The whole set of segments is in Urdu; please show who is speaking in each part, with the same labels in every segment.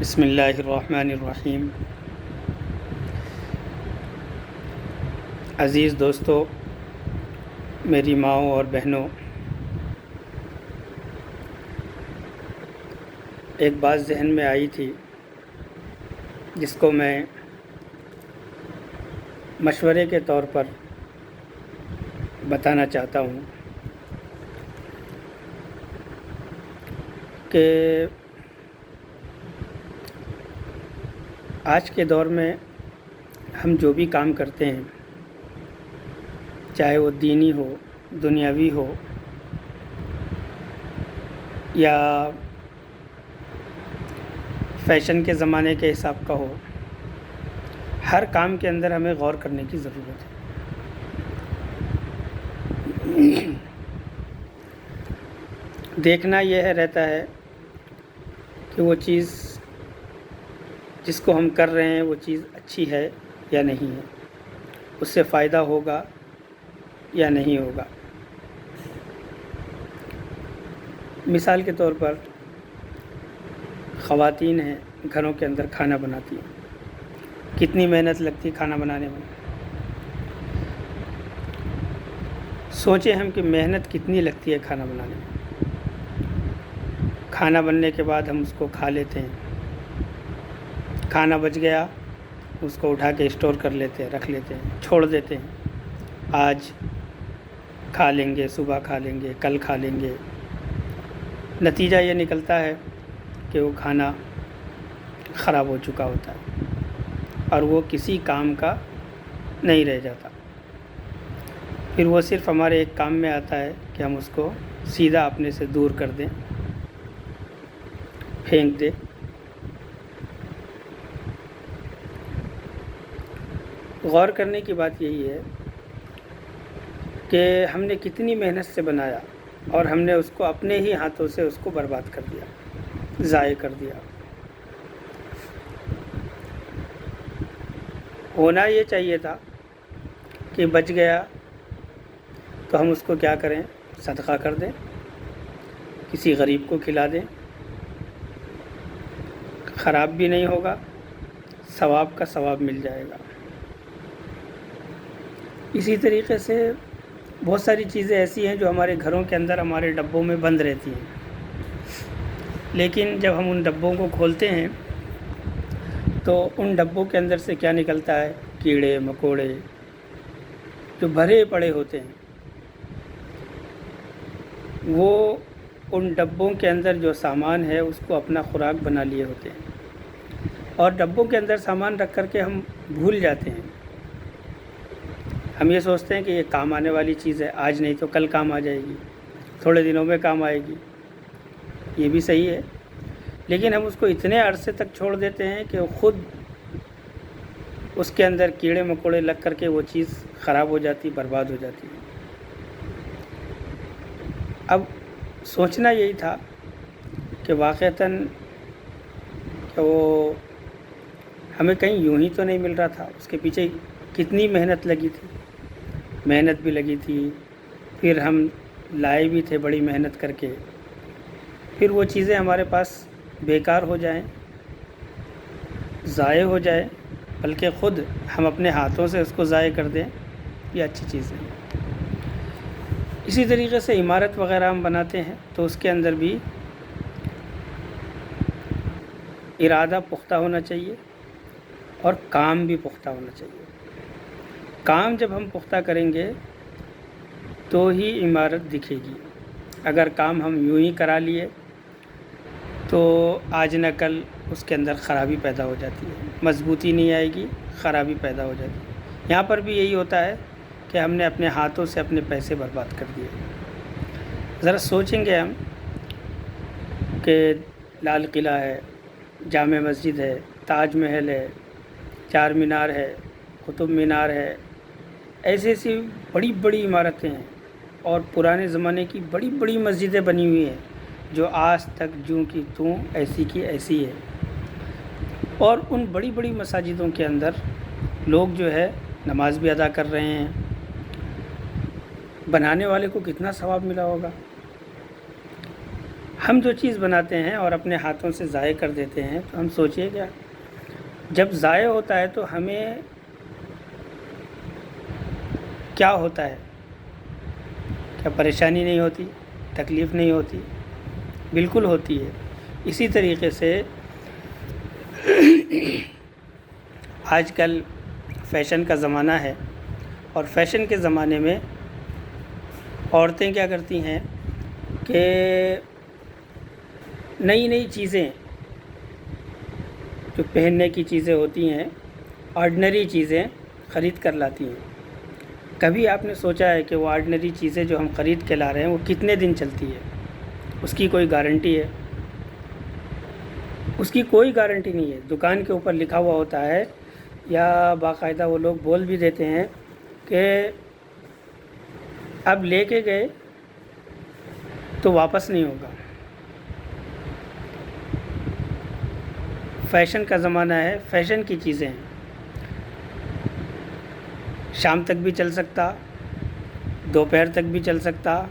Speaker 1: بسم اللہ الرحمن الرحیم۔ عزیز دوستو، میری ماؤں اور بہنوں، ایک بات ذہن میں آئی تھی جس کو میں مشورے کے طور پر بتانا چاہتا ہوں کہ آج کے دور میں ہم جو بھی کام کرتے ہیں، چاہے وہ دینی ہو، دنیاوی ہو یا فیشن کے زمانے کے حساب کا ہو، ہر کام کے اندر ہمیں غور کرنے کی ضرورت ہے۔ دیکھنا یہ رہتا ہے کہ وہ چیز جس کو ہم کر رہے ہیں وہ چیز اچھی ہے یا نہیں ہے، اس سے فائدہ ہوگا یا نہیں ہوگا۔ مثال کے طور پر خواتین ہیں، گھروں کے اندر کھانا بناتی ہیں، کتنی محنت لگتی ہے کھانا بنانے میں۔ سوچیں ہم کہ محنت کتنی لگتی ہے کھانا بنانے میں۔ کھانا بننے کے بعد ہم اس کو کھا لیتے ہیں، کھانا بچ گیا اس کو اٹھا کے اسٹور کر لیتے ہیں، رکھ لیتے ہیں، چھوڑ دیتے ہیں، آج کھا لیں گے، صبح کھا لیں گے، کل کھا لیں گے۔ نتیجہ یہ نکلتا ہے کہ وہ کھانا خراب ہو چکا ہوتا ہے اور وہ کسی کام کا نہیں رہ جاتا۔ پھر وہ صرف ہمارے ایک کام میں آتا ہے کہ ہم اس کو سیدھا اپنے سے دور کر دیں، پھینک دیں۔ غور کرنے کی بات یہی ہے کہ ہم نے کتنی محنت سے بنایا اور ہم نے اس کو اپنے ہی ہاتھوں سے اس کو برباد کر دیا، ضائع کر دیا۔ ہونا یہ چاہیے تھا کہ بچ گیا تو ہم اس کو کیا کریں، صدقہ کر دیں، کسی غریب کو کھلا دیں، خراب بھی نہیں ہوگا، ثواب کا ثواب مل جائے گا۔ اسی طریقے سے بہت ساری چیزیں ایسی ہیں جو ہمارے گھروں کے اندر ہمارے ڈبوں میں بند رہتی ہیں، لیکن جب ہم ان ڈبوں کو کھولتے ہیں تو ان ڈبوں کے اندر سے کیا نکلتا ہے، کیڑے مکوڑے جو بھرے پڑے ہوتے ہیں۔ وہ ان ڈبوں کے اندر جو سامان ہے اس کو اپنا خوراک بنا لیے ہوتے ہیں، اور ڈبوں کے اندر سامان رکھ کر کے ہم بھول جاتے ہیں۔ ہم یہ سوچتے ہیں کہ یہ کام آنے والی چیز ہے، آج نہیں تو کل کام آ جائے گی، تھوڑے دنوں میں کام آئے گی۔ یہ بھی صحیح ہے، لیکن ہم اس کو اتنے عرصے تک چھوڑ دیتے ہیں کہ خود اس کے اندر کیڑے مکوڑے لگ کر کے وہ چیز خراب ہو جاتی، برباد ہو جاتی ہے۔ اب سوچنا یہی تھا کہ واقعتاً کہ وہ ہمیں کہیں یوں ہی تو نہیں مل رہا تھا، اس کے پیچھے کتنی محنت لگی تھی، محنت بھی لگی تھی، پھر ہم لائے بھی تھے بڑی محنت کر کے، پھر وہ چیزیں ہمارے پاس بیکار ہو جائیں، ضائع ہو جائے، بلکہ خود ہم اپنے ہاتھوں سے اس کو ضائع کر دیں، یہ اچھی چیز نہیں۔ اسی طریقے سے عمارت وغیرہ ہم بناتے ہیں تو اس کے اندر بھی ارادہ پختہ ہونا چاہیے اور کام بھی پختہ ہونا چاہیے۔ کام جب ہم پختہ کریں گے تو ہی عمارت دکھے گی۔ اگر کام ہم یوں ہی کرا لیے تو آج نہ کل اس کے اندر خرابی پیدا ہو جاتی ہے، مضبوطی نہیں آئے گی، خرابی پیدا ہو جاتی ہے۔ یہاں پر بھی یہی ہوتا ہے کہ ہم نے اپنے ہاتھوں سے اپنے پیسے برباد کر دیے۔ ذرا سوچیں گے ہم کہ لال قلعہ ہے، جامع مسجد ہے، تاج محل ہے، چار مینار ہے، قطب مینار ہے، ایسی بڑی بڑی عمارتیں ہیں، اور پرانے زمانے کی بڑی بڑی مسجدیں بنی ہوئی ہیں جو آج تک جوں کی توں ایسی کی ایسی ہے۔ اور ان بڑی بڑی مساجدوں کے اندر لوگ جو ہے نماز بھی ادا کر رہے ہیں، بنانے والے کو کتنا ثواب ملا ہوگا۔ ہم جو چیز بناتے ہیں اور اپنے ہاتھوں سے ضائع کر دیتے ہیں تو ہم سوچیے کیا جب ضائع ہوتا ہے تو ہمیں کیا ہوتا ہے؟ کیا پریشانی نہیں ہوتی؟ تکلیف نہیں ہوتی؟ بالکل ہوتی ہے۔ اسی طریقے سے آج کل فیشن کا زمانہ ہے، اور فیشن کے زمانے میں عورتیں کیا کرتی ہیں کہ نئی نئی چیزیں جو پہننے کی چیزیں ہوتی ہیں، آرڈنری چیزیں خرید کر لاتی ہیں۔ کبھی آپ نے سوچا ہے کہ وہ آرڈنری چیزیں جو ہم خرید کے لا رہے ہیں وہ کتنے دن چلتی ہے؟ اس کی کوئی گارنٹی ہے؟ اس کی کوئی گارنٹی نہیں ہے۔ دکان کے اوپر لکھا ہوا ہوتا ہے، یا باقاعدہ وہ لوگ بول بھی دیتے ہیں کہ اب لے کے گئے تو واپس نہیں ہوگا۔ فیشن کا زمانہ ہے، فیشن کی چیزیں ہیں، شام تک بھی چل سکتا، دوپہر تک بھی چل سکتا،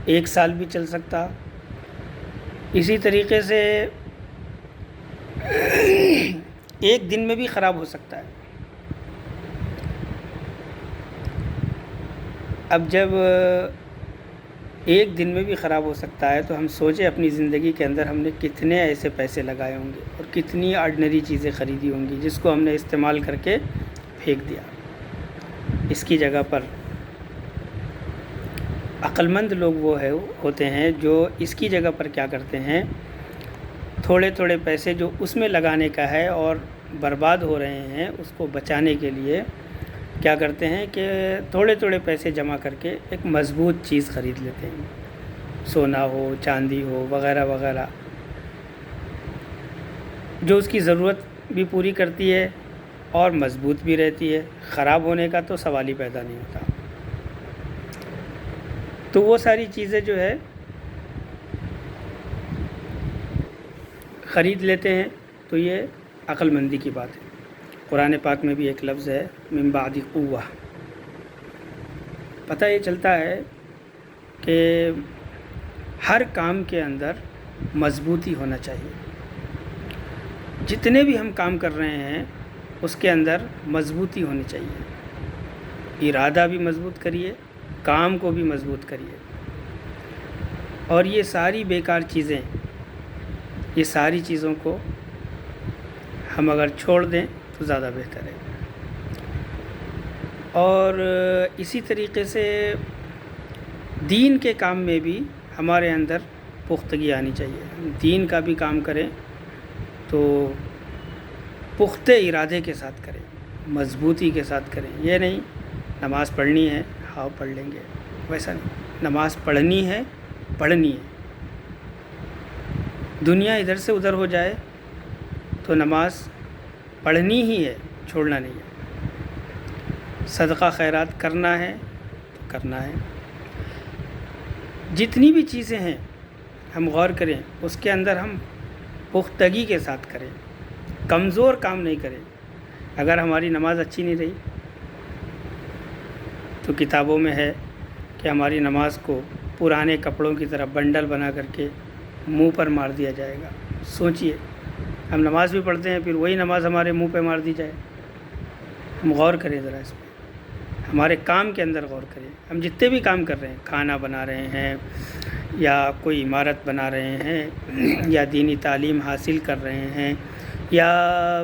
Speaker 1: 1 سال بھی چل سکتا۔ اسی طریقے سے ایک دن میں بھی خراب ہو سکتا ہے۔ اب جب ایک دن میں بھی خراب ہو سکتا ہے تو ہم سوچیں اپنی زندگی کے اندر ہم نے کتنے ایسے پیسے لگائے ہوں گے اور کتنی آرڈنری چیزیں خریدی ہوں گی جس کو ہم نے استعمال کر کے پھینک دیا۔ اس کی جگہ پر عقل مند لوگ وہ ہوتے ہیں جو اس کی جگہ پر کیا کرتے ہیں، تھوڑے تھوڑے پیسے جو اس میں لگانے کا ہے اور برباد ہو رہے ہیں اس کو بچانے کے لیے کیا کرتے ہیں کہ تھوڑے تھوڑے پیسے جمع کر کے ایک مضبوط چیز خرید لیتے ہیں، سونا ہو، چاندی ہو، وغیرہ وغیرہ، جو اس کی ضرورت بھی پوری کرتی ہے اور مضبوط بھی رہتی ہے، خراب ہونے کا تو سوال ہی پیدا نہیں ہوتا۔ تو وہ ساری چیزیں جو ہے خرید لیتے ہیں، تو یہ عقل مندی کی بات ہے۔ قرآن پاک میں بھی ایک لفظ ہے من بعد قوہ۔ پتہ یہ چلتا ہے کہ ہر کام کے اندر مضبوطی ہونا چاہیے۔ جتنے بھی ہم کام کر رہے ہیں اس کے اندر مضبوطی ہونی چاہیے۔ ارادہ بھی مضبوط کریے، کام کو بھی مضبوط کریے، اور یہ ساری بیکار چیزیں، یہ ساری چیزوں کو ہم اگر چھوڑ دیں تو زیادہ بہتر ہے۔ اور اسی طریقے سے دین کے کام میں بھی ہمارے اندر پختگی آنی چاہیے۔ ہم دین کا بھی کام کریں تو پختہ ارادے کے ساتھ کریں، مضبوطی کے ساتھ کریں۔ یہ نہیں نماز پڑھنی ہے، ہاں پڑھ لیں گے، ویسا نہیں۔ نماز پڑھنی ہے، پڑھنی ہے۔ دنیا ادھر سے ادھر ہو جائے تو نماز پڑھنی ہی ہے، چھوڑنا نہیں ہے۔ صدقہ خیرات کرنا ہے تو کرنا ہے۔ جتنی بھی چیزیں ہیں ہم غور کریں، اس کے اندر ہم پختگی کے ساتھ کریں، کمزور کام نہیں کریں۔ اگر ہماری نماز اچھی نہیں رہی تو کتابوں میں ہے کہ ہماری نماز کو پرانے کپڑوں کی طرح بنڈل بنا کر کے منہ پر مار دیا جائے گا۔ سوچئے، ہم نماز بھی پڑھتے ہیں، پھر وہی نماز ہمارے منہ پہ مار دی جائے۔ ہم غور کریں ذرا اس پہ، ہمارے کام کے اندر غور کریں۔ ہم جتنے بھی کام کر رہے ہیں، کھانا بنا رہے ہیں یا کوئی عمارت بنا رہے ہیں یا دینی تعلیم حاصل کر رہے ہیں یا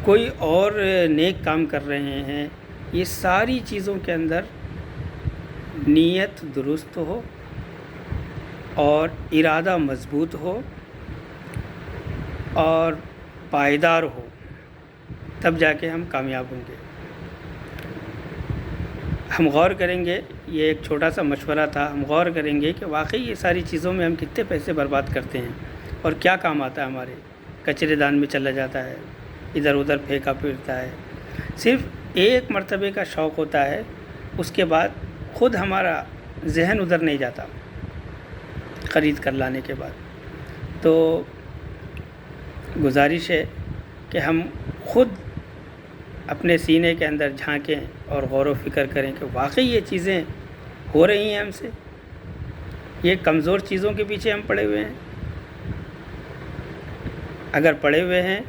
Speaker 1: کوئی اور نیک کام کر رہے ہیں، یہ ساری چیزوں کے اندر نیت درست ہو اور ارادہ مضبوط ہو اور پائیدار ہو، تب جا کے ہم کامیاب ہوں گے۔ ہم غور کریں گے، یہ ایک چھوٹا سا مشورہ تھا، ہم غور کریں گے کہ واقعی یہ ساری چیزوں میں ہم کتنے پیسے برباد کرتے ہیں اور کیا کام آتا ہے ہمارے۔ کچرے دان میں چلا جاتا ہے، ادھر ادھر پھینکا پھرتا ہے۔ صرف ایک مرتبے کا شوق ہوتا ہے، اس کے بعد خود ہمارا ذہن ادھر نہیں جاتا خرید کر لانے کے بعد۔ تو گزارش ہے کہ ہم خود اپنے سینے کے اندر جھانکیں اور غور و فکر کریں کہ واقعی یہ چیزیں ہو رہی ہیں ہم سے، یہ کمزور چیزوں کے پیچھے ہم پڑے ہوئے ہیں؟ اگر پڑے ہوئے ہیں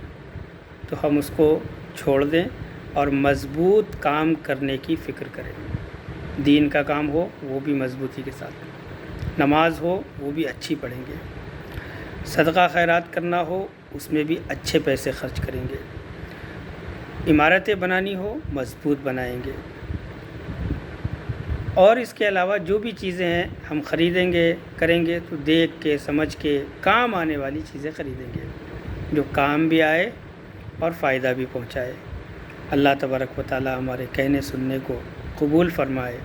Speaker 1: تو ہم اس کو چھوڑ دیں اور مضبوط کام کرنے کی فکر کریں۔ دین کا کام ہو وہ بھی مضبوطی کے ساتھ، نماز ہو وہ بھی اچھی پڑھیں گے، صدقہ خیرات کرنا ہو اس میں بھی اچھے پیسے خرچ کریں گے، عمارتیں بنانی ہو مضبوط بنائیں گے، اور اس کے علاوہ جو بھی چیزیں ہیں ہم خریدیں گے کریں گے تو دیکھ کے سمجھ کے کام آنے والی چیزیں خریدیں گے، جو کام بھی آئے اور فائدہ بھی پہنچائے۔ اللہ تبارک و تعالی ہمارے کہنے سننے کو قبول فرمائے۔